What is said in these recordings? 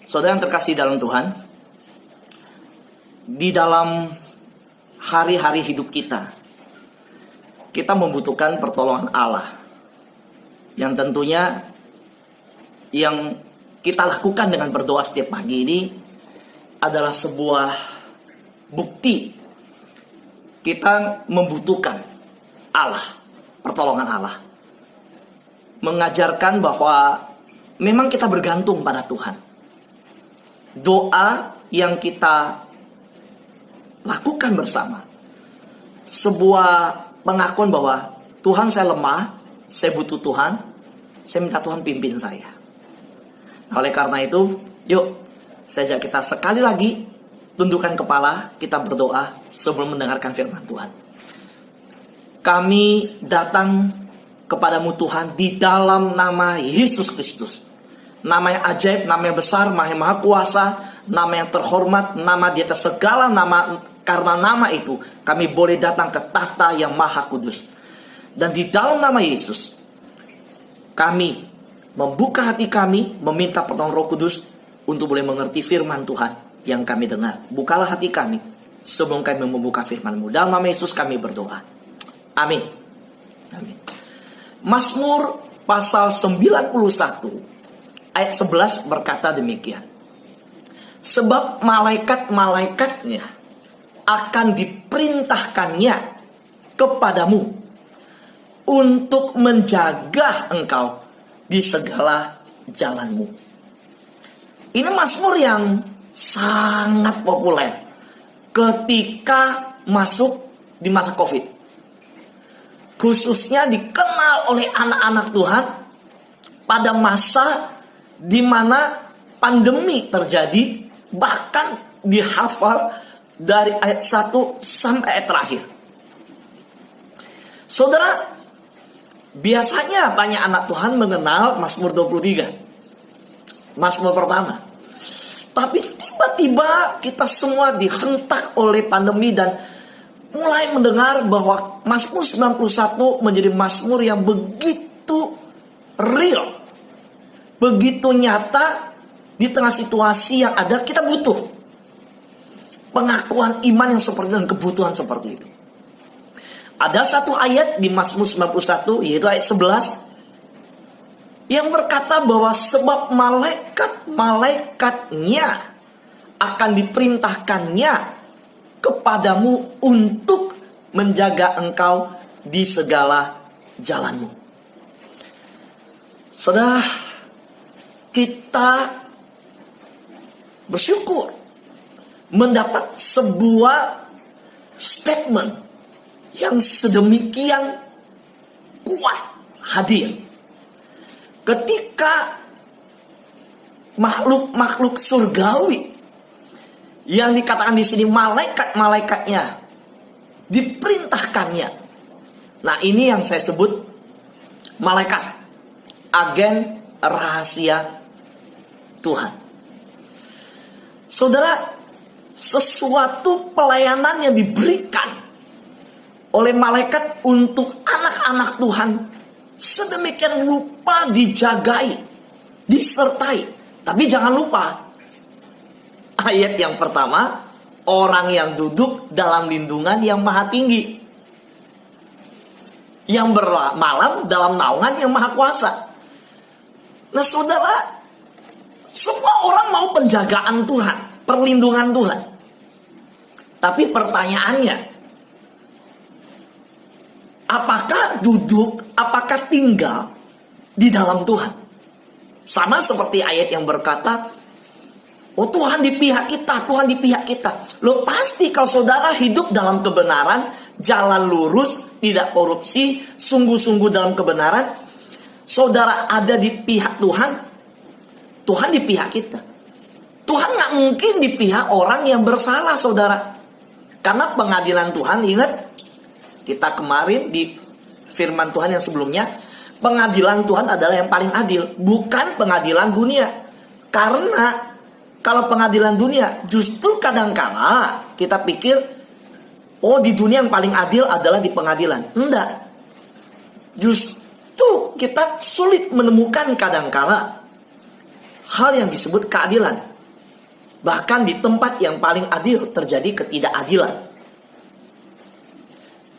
Saudara yang terkasih dalam Tuhan, di dalam hari-hari hidup kita membutuhkan pertolongan Allah. Yang tentunya yang kita lakukan dengan berdoa setiap pagi ini adalah sebuah bukti kita membutuhkan Allah, pertolongan Allah. Mengajarkan bahwa memang kita bergantung pada Tuhan. Doa yang kita lakukan bersama, sebuah pengakuan bahwa Tuhan, saya lemah, saya butuh Tuhan, saya minta Tuhan pimpin saya. Nah, oleh karena itu, yuk saya ajak kita sekali lagi tundukkan kepala, kita berdoa sebelum mendengarkan firman Tuhan. Kami datang kepadamu Tuhan di dalam nama Yesus Kristus. Nama yang ajaib, nama yang besar, nama yang maha kuasa, nama yang terhormat, nama di atas segala nama. Karena nama itu kami boleh datang ke tahta yang maha kudus. Dan di dalam nama Yesus kami membuka hati kami, meminta pertolongan Roh Kudus untuk boleh mengerti firman Tuhan yang kami dengar. Bukalah hati kami sebelum kami membuka firman-Mu. Dalam nama Yesus kami berdoa. Amin. Amin. Mazmur pasal 91 ayat 11 berkata demikian. Sebab malaikat-malaikatnya akan diperintahkannya kepadamu untuk menjaga engkau di segala jalanmu. Ini mazmur yang sangat populer ketika masuk di masa Covid. Khususnya dikenal oleh anak-anak Tuhan pada masa di mana pandemi terjadi, bahkan dihafal dari ayat 1 sampai ayat terakhir. Saudara, biasanya banyak anak Tuhan mengenal Mazmur 23, Mazmur pertama. Tapi tiba-tiba kita semua dihentak oleh pandemi dan mulai mendengar bahwa Mazmur 91 menjadi Mazmur yang begitu real, begitu nyata. Di tengah situasi yang ada, kita butuh pengakuan iman yang seperti itu dan kebutuhan seperti itu. Ada satu ayat di Mazmur 91, yaitu ayat 11, yang berkata bahwa sebab malaikat-malaikatnya akan diperintahkannya kepadamu untuk menjaga engkau di segala jalanmu. Saudara, kita bersyukur mendapat sebuah statement yang sedemikian kuat hadir ketika makhluk-makhluk surgawi yang dikatakan di sini malaikat-malaikatnya diperintahkannya. Nah, ini yang saya sebut malaikat, agen rahasia Tuhan. Saudara, sesuatu pelayanan yang diberikan oleh malaikat untuk anak-anak Tuhan sedemikian rupa dijagai, disertai. Tapi jangan lupa ayat yang pertama, orang yang duduk dalam lindungan yang maha tinggi, yang bermalam dalam naungan yang maha kuasa. Nah, saudara, semua orang mau penjagaan Tuhan, perlindungan Tuhan. Tapi pertanyaannya, apakah duduk, apakah tinggal di dalam Tuhan? Sama seperti ayat yang berkata, oh Tuhan di pihak kita, Tuhan di pihak kita. Loh, pasti kalau saudara hidup dalam kebenaran, jalan lurus, tidak korupsi, sungguh-sungguh dalam kebenaran, saudara ada di pihak Tuhan, Tuhan di pihak kita. Tuhan gak mungkin di pihak orang yang bersalah, saudara. Karena pengadilan Tuhan, ingat, kita kemarin di firman Tuhan yang sebelumnya, pengadilan Tuhan adalah yang paling adil, bukan pengadilan dunia. Karena kalau pengadilan dunia, justru kadang-kala kita pikir, oh di dunia yang paling adil adalah di pengadilan. Enggak. Justru kita sulit menemukan kadang-kala hal yang disebut keadilan. Bahkan di tempat yang paling adil terjadi ketidakadilan.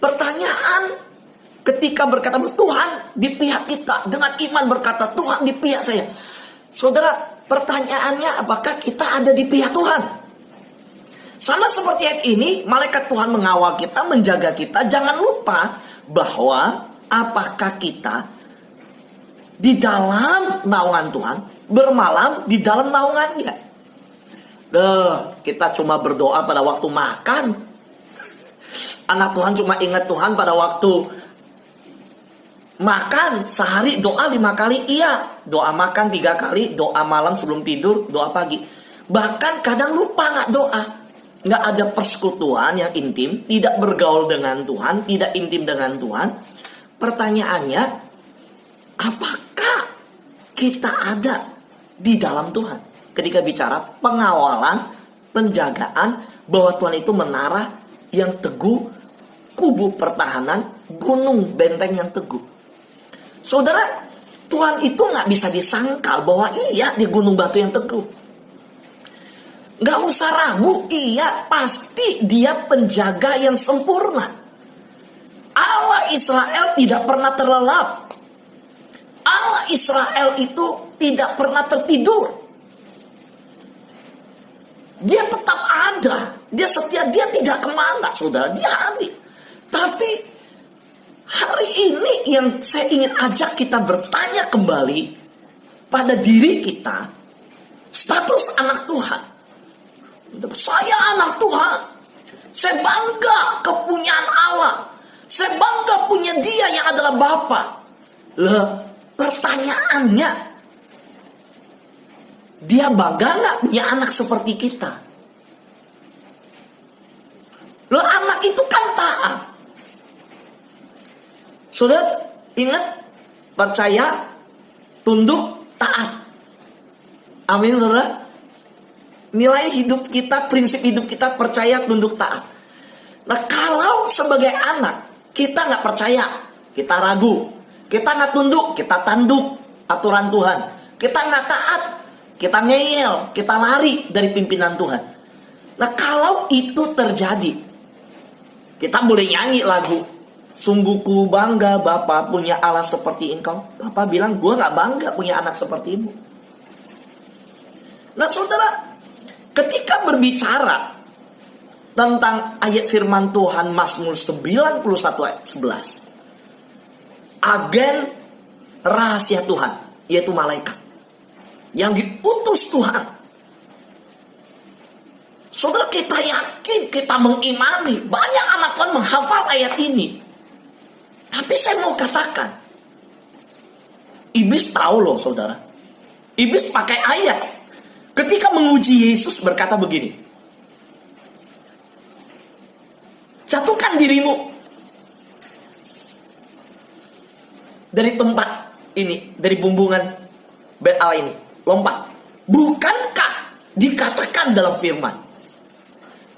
Pertanyaan ketika berkata Tuhan di pihak kita, dengan iman berkata Tuhan di pihak saya. Saudara, pertanyaannya apakah kita ada di pihak Tuhan? Sama seperti ayat ini, malaikat Tuhan mengawal kita, menjaga kita. Jangan lupa bahwa apakah kita di dalam naungan Tuhan, bermalam di dalam naungannya. Kita cuma berdoa pada waktu makan. Anak Tuhan cuma ingat Tuhan pada waktu makan. Sehari doa 5 kali, iya. Doa makan 3 kali, doa malam sebelum tidur, doa pagi. Bahkan kadang lupa gak doa. Gak ada persekutuan yang intim, tidak bergaul dengan Tuhan, tidak intim dengan Tuhan. Pertanyaannya, apakah kita ada di dalam Tuhan? Ketika bicara pengawalan, penjagaan, bahwa Tuhan itu menara yang teguh, kubu pertahanan, gunung benteng yang teguh. Saudara, Tuhan itu gak bisa disangkal bahwa iya di gunung batu yang teguh. Gak usah ragu, iya pasti dia penjaga yang sempurna. Allah Israel tidak pernah terlelap. Allah Israel itu tidak pernah tertidur. Dia tetap ada. Dia setia, dia tidak kemana, saudara. Dia hadir. Tapi hari ini yang saya ingin ajak kita bertanya kembali pada diri kita. Status anak Tuhan. Saya anak Tuhan. Saya bangga kepunyaan Allah. Saya bangga punya dia yang adalah Bapa. Pertanyaannya, dia bangga gak punya anak seperti kita? Anak itu kan taat. Saudara, ingat, percaya, tunduk, taat. Amin, saudara. Nilai hidup kita, prinsip hidup kita, percaya, tunduk, taat. Nah, kalau sebagai anak kita gak percaya, kita ragu, kita gak tunduk, kita tanduk aturan Tuhan, kita gak taat, kita ngeyel, kita lari dari pimpinan Tuhan. Nah, kalau itu terjadi, kita boleh nyanyi lagu, sungguh ku bangga Bapa punya Allah seperti engkau. Bapa bilang, gue gak bangga punya anak sepertimu. Nah, saudara, ketika berbicara tentang ayat firman Tuhan Mazmur 91 ayat 11, agen rahasia Tuhan, yaitu malaikat yang diutus Tuhan. Saudara, kita yakin, kita mengimani, banyak anak Tuhan menghafal ayat ini. Tapi saya mau katakan, iblis tahu loh, saudara. Iblis pakai ayat. Ketika menguji Yesus berkata begini, jatuhkan dirimu dari tempat ini, dari bumbungan Bet Allah ini, lompat. Bukankah dikatakan dalam firman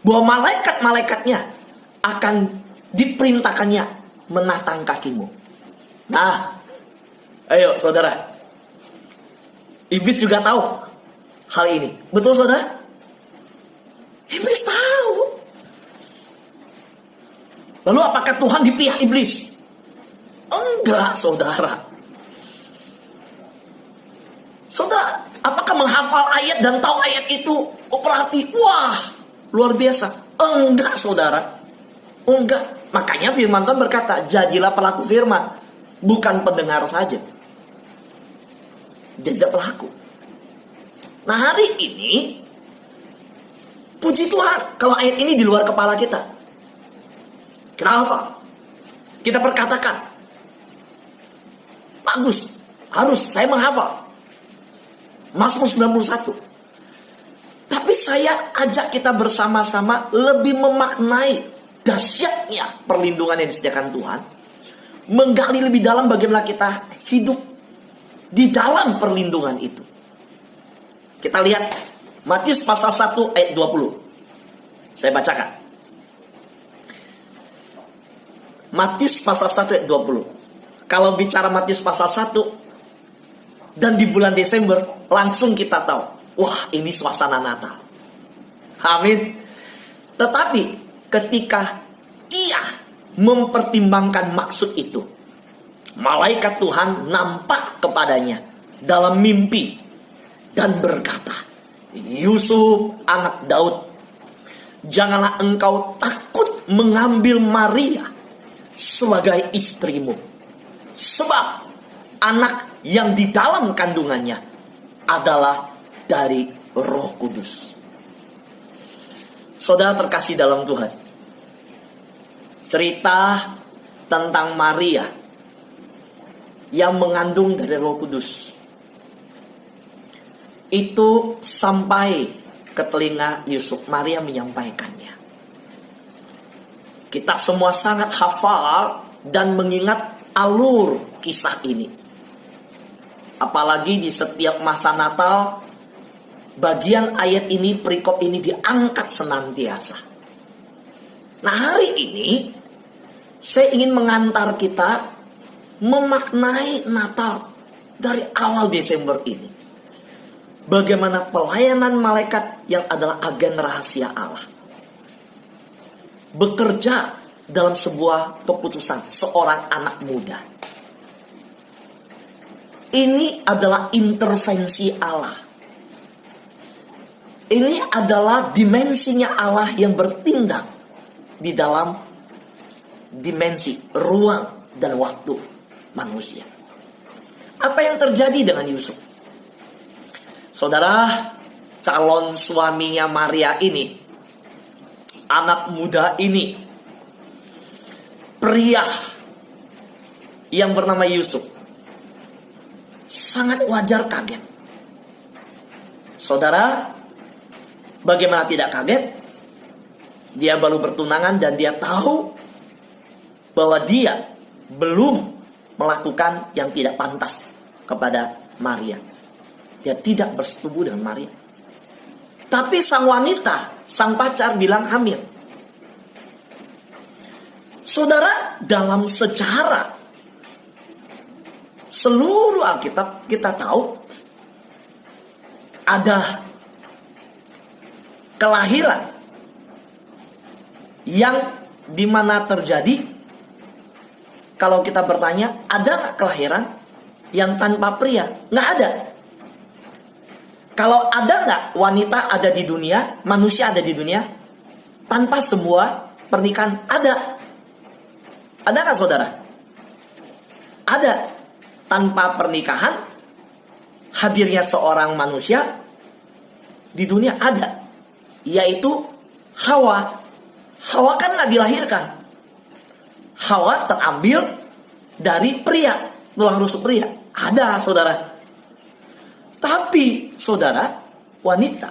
bahwa malaikat-malaikatnya akan diperintahkannya menatang kakimu? Nah, ayo saudara, iblis juga tahu hal ini. Betul, saudara? Iblis tahu. Lalu apakah Tuhan di pihak iblis? Enggak, saudara. Saudara, apakah menghafal ayat dan tahu ayat itu berarti wah, luar biasa? Enggak, saudara. Enggak. Makanya firman Tuhan berkata, jadilah pelaku firman, bukan pendengar saja. Jadilah pelaku. Nah, hari ini, puji Tuhan, kalau ayat ini di luar kepala kita, kita hafal, kita perkatakan, bagus, harus saya menghafal Mazmur 91. Tapi saya ajak kita bersama-sama lebih memaknai dahsyatnya perlindungan yang disediakan Tuhan, menggali lebih dalam bagaimana kita hidup di dalam perlindungan itu. Kita lihat Matius pasal 1 ayat 20. Saya bacakan. Matius pasal 1 ayat 20. Kalau bicara Matius pasal 1 dan di bulan Desember, langsung kita tahu, wah, ini suasana Natal. Amin. Tetapi ketika ia mempertimbangkan maksud itu, malaikat Tuhan nampak kepadanya dalam mimpi dan berkata, Yusuf anak Daud, janganlah engkau takut mengambil Maria sebagai istrimu, sebab anak yang di dalam kandungannya adalah dari Roh Kudus. Saudara terkasih dalam Tuhan, cerita tentang Maria yang mengandung dari Roh Kudus itu sampai ke telinga Yusuf. Maria menyampaikannya. Kita semua sangat hafal dan mengingat alur kisah ini. Apalagi di setiap masa Natal, bagian ayat ini, perikop ini diangkat senantiasa. Nah, hari ini saya ingin mengantar kita memaknai Natal dari awal Desember ini. Bagaimana pelayanan malaikat yang adalah agen rahasia Allah bekerja dalam sebuah keputusan seorang anak muda. Ini adalah intervensi Allah. Ini adalah dimensinya Allah yang bertindak di dalam dimensi ruang dan waktu manusia. Apa yang terjadi dengan Yusuf? Saudara, calon suaminya Maria ini, anak muda ini, pria yang bernama Yusuf, sangat wajar kaget. Saudara, bagaimana tidak kaget? Dia baru bertunangan dan dia tahu bahwa dia belum melakukan yang tidak pantas kepada Maria. Dia tidak bersetubuh dengan Maria. Tapi sang wanita, sang pacar bilang hamil. Saudara, dalam sejarah seluruh Alkitab kita tahu ada kelahiran yang dimana terjadi. Kalau kita bertanya, ada nggak kelahiran yang tanpa pria? Nggak ada. Kalau ada nggak wanita ada di dunia, manusia ada di dunia, tanpa semua pernikahan? Ada. Ada nggak saudara? Ada. Tanpa pernikahan, hadirnya seorang manusia di dunia ada. Yaitu Hawa. Hawa kan nggak dilahirkan. Hawa terambil dari pria, tulang rusuk pria. Ada saudara. Tapi saudara, wanita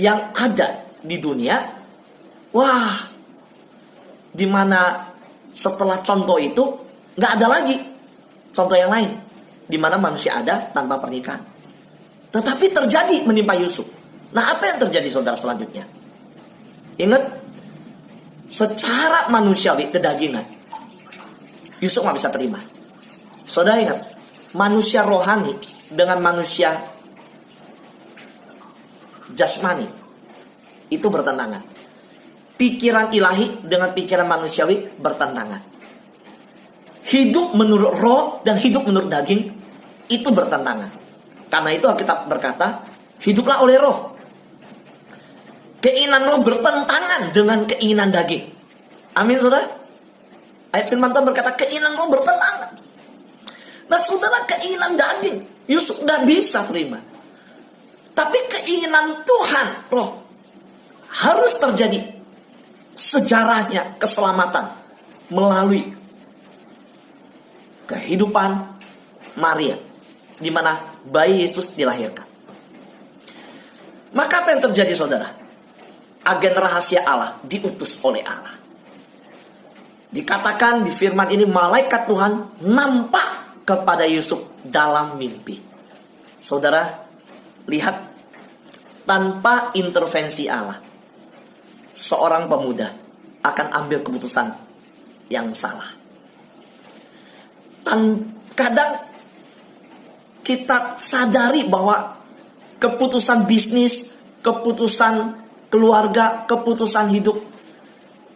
yang ada di dunia, wah, dimana setelah contoh itu nggak ada lagi contoh yang lain, dimana manusia ada tanpa pernikahan. Tetapi terjadi menimpa Yusuf. Nah, apa yang terjadi saudara selanjutnya? Ingat, secara manusiawi kedagingan, Yusuf nggak bisa terima. Saudara ingat, manusia rohani dengan manusia jasmani itu bertentangan. Pikiran ilahi dengan pikiran manusiawi bertentangan. Hidup menurut roh dan hidup menurut daging itu bertentangan. Karena itu Alkitab berkata, hiduplah oleh roh. Keinginan roh bertentangan dengan keinginan daging. Amin saudara. Ayat firman Tuhan berkata keinginan roh bertentangan. Nah saudara, keinginan daging Yusuf gak bisa terima. Tapi keinginan Tuhan, roh, harus terjadi. Sejarahnya keselamatan melalui kehidupan Maria, di mana bayi Yesus dilahirkan. Maka apa yang terjadi saudara? Agen rahasia Allah diutus oleh Allah. Dikatakan di firman ini, malaikat Tuhan nampak kepada Yusuf dalam mimpi. Saudara, lihat, tanpa intervensi Allah, seorang pemuda akan ambil keputusan yang salah. Kadang kita sadari bahwa keputusan bisnis, keputusan keluarga, keputusan hidup.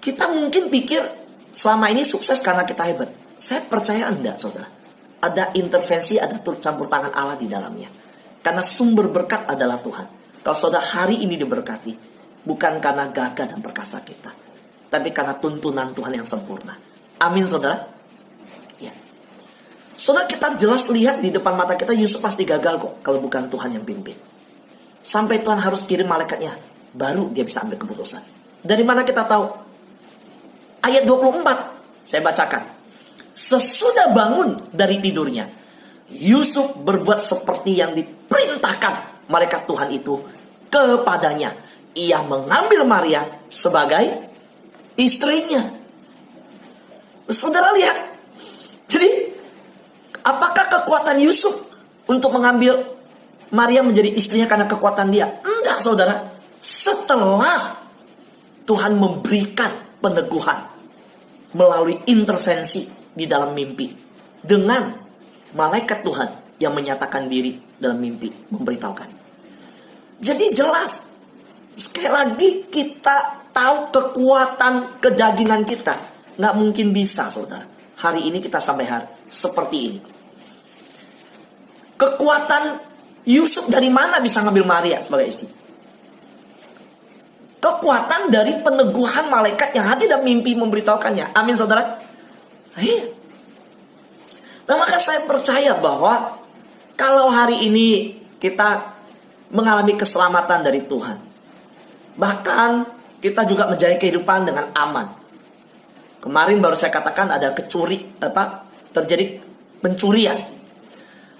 Kita mungkin pikir selama ini sukses karena kita hebat. Saya percaya enggak, saudara. Ada intervensi, ada turut campur tangan Allah di dalamnya. Karena sumber berkat adalah Tuhan. Kalau saudara hari ini diberkati, bukan karena gagah dan perkasa kita, tapi karena tuntunan Tuhan yang sempurna. Amin, saudara. Ya. Saudara, kita jelas lihat di depan mata kita, Yusuf pasti gagal kok kalau bukan Tuhan yang pimpin. Sampai Tuhan harus kirim malaikatnya, baru dia bisa ambil keputusan. Dari mana kita tahu? Ayat 24, saya bacakan. Sesudah bangun dari tidurnya, Yusuf berbuat seperti yang diperintahkan malaikat Tuhan itu kepadanya. Ia mengambil Maria sebagai istrinya. Saudara lihat. Jadi, apakah kekuatan Yusuf untuk mengambil Maria menjadi istrinya karena kekuatan dia? Enggak, saudara. Setelah Tuhan memberikan peneguhan melalui intervensi di dalam mimpi dengan malaikat Tuhan yang menyatakan diri dalam mimpi, memberitahukan. Jadi jelas, sekali lagi kita tahu kekuatan kedagingan kita nggak mungkin bisa, saudara. Hari ini kita sampai hari seperti ini. Kekuatan Yusuf dari mana bisa ngambil Maria sebagai istri? Kekuatan dari peneguhan malaikat yang hadir dalam mimpi memberitahukannya. Amin, saudara. Iya. Nah, maka saya percaya bahwa kalau hari ini kita mengalami keselamatan dari Tuhan, bahkan kita juga menjalani kehidupan dengan aman. Kemarin baru saya katakan ada terjadi pencurian.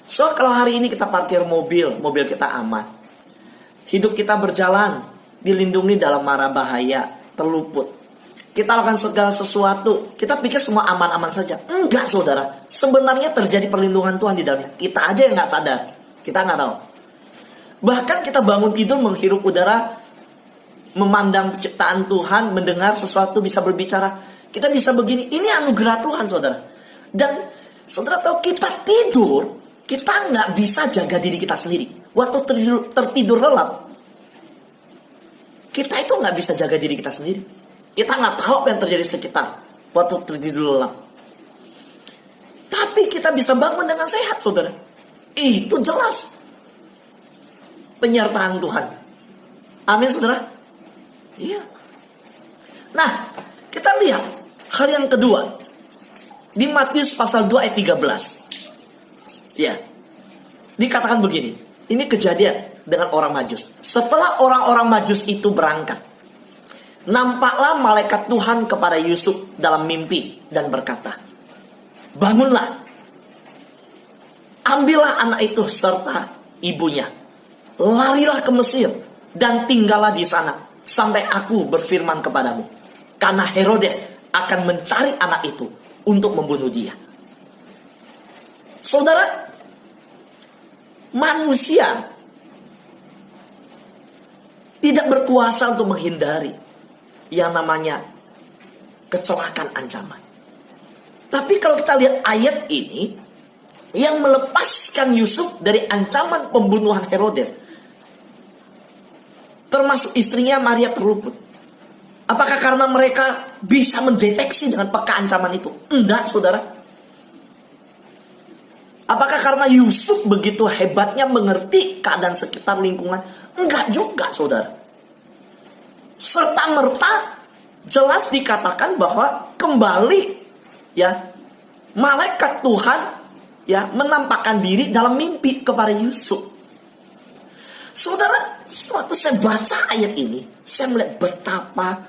So, kalau hari ini kita parkir mobil kita aman. Hidup kita berjalan, dilindungi dalam mara bahaya, terluput. Kita lakukan segala sesuatu, kita pikir semua aman-aman saja. Enggak, saudara. Sebenarnya terjadi perlindungan Tuhan di dalamnya. Kita aja yang nggak sadar. Kita nggak tahu. Bahkan kita bangun tidur, menghirup udara, memandang ciptaan Tuhan, mendengar sesuatu, bisa berbicara. Kita bisa begini. Ini anugerah Tuhan, saudara. Dan saudara tahu, kita tidur, kita nggak bisa jaga diri kita sendiri. Waktu tertidur lelap, kita itu nggak bisa jaga diri kita sendiri. Kita nggak tahu apa yang terjadi sekitar waktu tertidur lelap. Tapi kita bisa bangun dengan sehat, saudara. Itu jelas penyertaan Tuhan. Amin, saudara. Iya. Nah, kita lihat hal yang kedua di Matius pasal 2 ayat 13. Ya, dikatakan begini. Ini kejadian dengan orang Majus. Setelah orang-orang Majus itu berangkat, nampaklah malaikat Tuhan kepada Yusuf dalam mimpi dan berkata, bangunlah, ambillah anak itu serta ibunya, larilah ke Mesir dan tinggallah di sana sampai aku berfirman kepadamu, karena Herodes akan mencari anak itu untuk membunuh dia. Saudara, manusia tidak berkuasa untuk menghindari yang namanya kecelakaan ancaman. Tapi kalau kita lihat ayat ini, yang melepaskan Yusuf dari ancaman pembunuhan Herodes, termasuk istrinya Maria, terluput. Apakah karena mereka bisa mendeteksi dengan peka ancaman itu? Enggak, saudara. Apakah karena Yusuf begitu hebatnya mengerti keadaan sekitar lingkungan? Enggak juga, saudara. Serta-merta jelas dikatakan bahwa kembali ya malaikat Tuhan ya menampakkan diri dalam mimpi kepada Yusuf. Saudara, waktu saya baca ayat ini, saya melihat betapa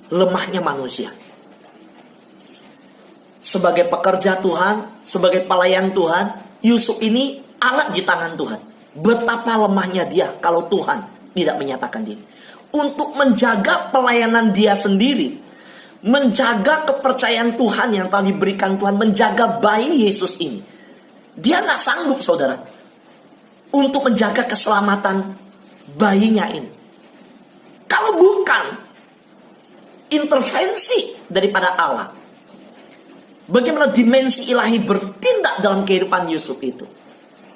lemahnya manusia. Sebagai pekerja Tuhan, sebagai pelayan Tuhan, Yusuf ini alat di tangan Tuhan. Betapa lemahnya dia kalau Tuhan tidak menyatakan diri. Untuk menjaga pelayanan dia sendiri, menjaga kepercayaan Tuhan yang telah diberikan Tuhan, menjaga bayi Yesus ini, dia gak sanggup, saudara, untuk menjaga keselamatan bayinya ini. Kalau bukan intervensi daripada Allah, bagaimana dimensi ilahi bertindak dalam kehidupan Yusuf itu?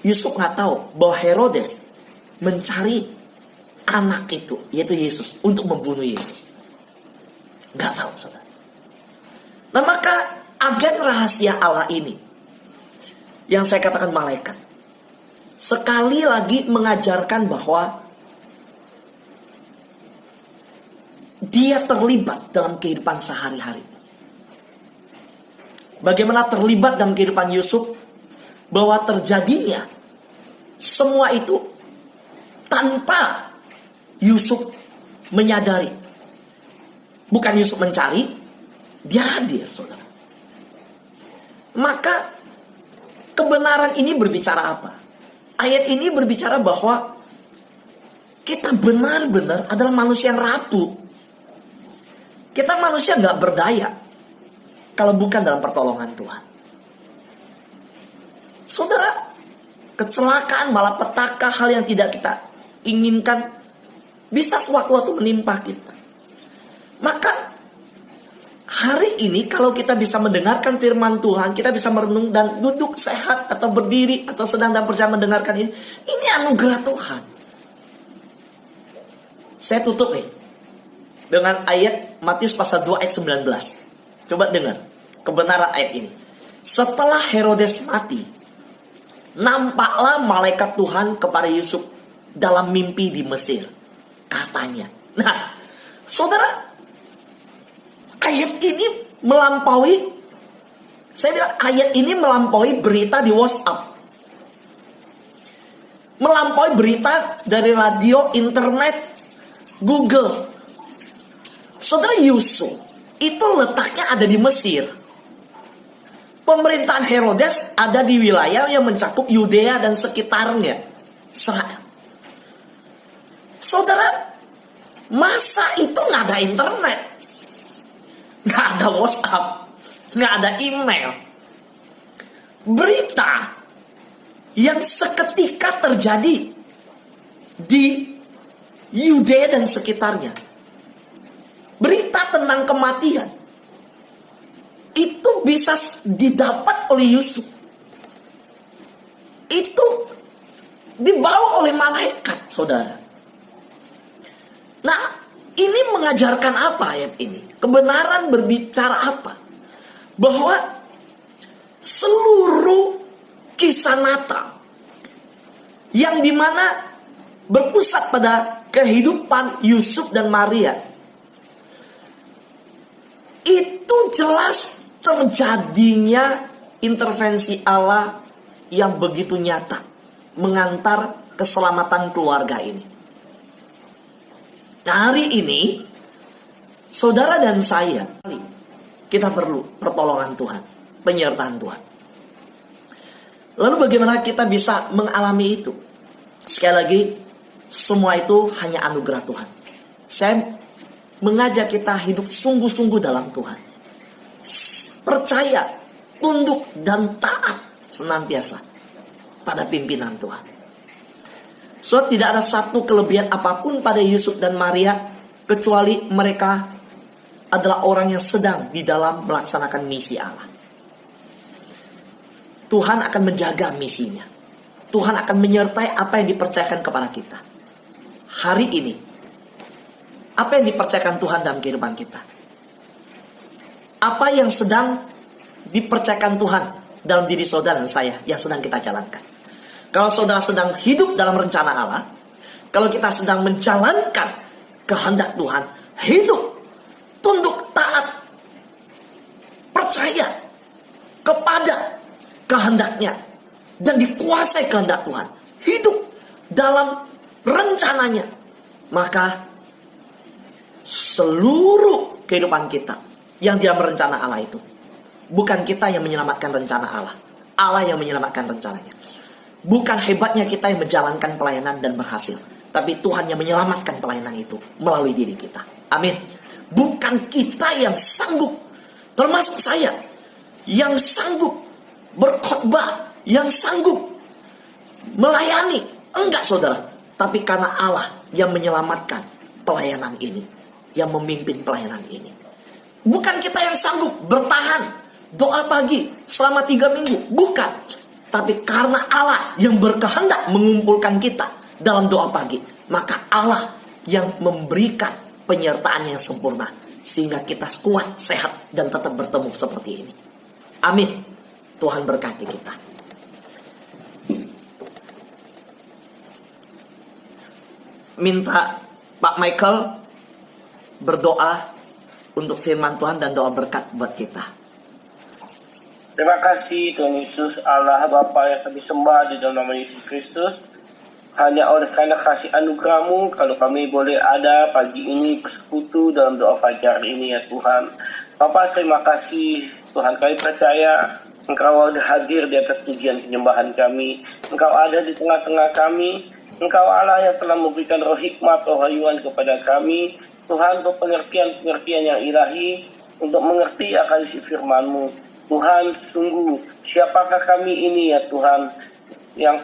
Yusuf nggak tahu bahwa Herodes mencari anak itu, yaitu Yesus, untuk membunuh Yesus? Gak tahu, saudara. Nah, maka agen rahasia Allah ini, yang saya katakan malaikat, sekali lagi mengajarkan bahwa dia terlibat dalam kehidupan sehari-hari. Bagaimana terlibat dalam kehidupan Yusuf, bahwa terjadinya semua itu tanpa Yusuf menyadari. Bukan Yusuf mencari, dia hadir, saudara. Maka kebenaran ini berbicara apa? Ayat ini berbicara bahwa kita benar-benar adalah manusia yang rapuh. Kita manusia gak berdaya kalau bukan dalam pertolongan Tuhan. Saudara, kecelakaan, malapetaka, hal yang tidak kita inginkan bisa sewaktu-waktu menimpa kita. Maka hari ini kalau kita bisa mendengarkan firman Tuhan, kita bisa merenung dan duduk sehat atau berdiri atau sedang dalam perjalanan mendengarkan ini anugerah Tuhan. Saya tutup nih dengan ayat Matius pasal 2 ayat 19. Coba dengar kebenaran ayat ini. Setelah Herodes mati, nampaklah malaikat Tuhan kepada Yusuf dalam mimpi di Mesir, katanya. Nah, saudara, ayat ini melampaui, saya bilang ayat ini melampaui berita di WhatsApp, melampaui berita dari radio, internet, Google. Saudara, Yusuf itu letaknya ada di Mesir. Pemerintahan Herodes ada di wilayah yang mencakup Yudea dan sekitarnya, Israel. Saudara, masa itu nggak ada internet, nggak ada WhatsApp, nggak ada email. Berita yang seketika terjadi di Yudea dan sekitarnya, berita tentang kematian, itu bisa didapat oleh Yusuf. Itu dibawa oleh malaikat, saudara. Nah, ini mengajarkan apa ayat ini? Kebenaran berbicara apa? Bahwa seluruh kisah Natal yang dimana berpusat pada kehidupan Yusuf dan Maria, itu jelas terjadinya intervensi Allah yang begitu nyata mengantar keselamatan keluarga ini. Nah, hari ini saudara dan saya, kita perlu pertolongan Tuhan, penyertaan Tuhan. Lalu bagaimana kita bisa mengalami itu? Sekali lagi, semua itu hanya anugerah Tuhan. Saya mengajak kita hidup sungguh-sungguh dalam Tuhan. Percaya, tunduk dan taat senantiasa pada pimpinan Tuhan. So, tidak ada satu kelebihan apapun pada Yusuf dan Maria, kecuali mereka adalah orang yang sedang di dalam melaksanakan misi Allah. Tuhan akan menjaga misinya. Tuhan akan menyertai apa yang dipercayakan kepada kita. Hari ini, apa yang dipercayakan Tuhan dalam kehidupan kita? Apa yang sedang dipercayakan Tuhan dalam diri saudara dan saya yang sedang kita jalankan? Kalau saudara sedang hidup dalam rencana Allah, kalau kita sedang menjalankan kehendak Tuhan, hidup, tunduk, taat, percaya kepada kehendaknya, dan dikuasai kehendak Tuhan, hidup dalam rencananya, maka seluruh kehidupan kita yang dia merencana Allah itu, bukan kita yang menyelamatkan rencana Allah, Allah yang menyelamatkan rencananya. Bukan hebatnya kita yang menjalankan pelayanan dan berhasil, tapi Tuhan yang menyelamatkan pelayanan itu melalui diri kita. Amin. Bukan kita yang sanggup, termasuk saya, yang sanggup berkhotbah, yang sanggup melayani. Enggak, saudara. Tapi karena Allah yang menyelamatkan pelayanan ini, yang memimpin pelayanan ini. Bukan kita yang sanggup bertahan doa pagi selama 3 minggu. Bukan. Tapi karena Allah yang berkehendak mengumpulkan kita dalam doa pagi, maka Allah yang memberikan penyertaan yang sempurna sehingga kita kuat, sehat, dan tetap bertemu seperti ini. Amin. Tuhan berkati kita. Minta Pak Michael berdoa untuk firman Tuhan dan doa berkat buat kita. Terima kasih Tuhan Yesus, Allah Bapa yang kami sembah di dalam nama Yesus Kristus. Hanya oleh karena kasih anugerah-Mu, kalau kami boleh ada pagi ini bersekutu dalam doa fajar ini ya Tuhan. Bapa, terima kasih Tuhan, kami percaya Engkau ada hadir di atas pujian penyembahan kami. Engkau ada di tengah-tengah kami. Engkau Allah yang telah memberikan roh hikmat, roh hayuan kepada kami. Tuhan, untuk pengertian-pengertian yang ilahi, untuk mengerti akan isi firman-Mu. Tuhan, sungguh siapakah kami ini ya Tuhan, yang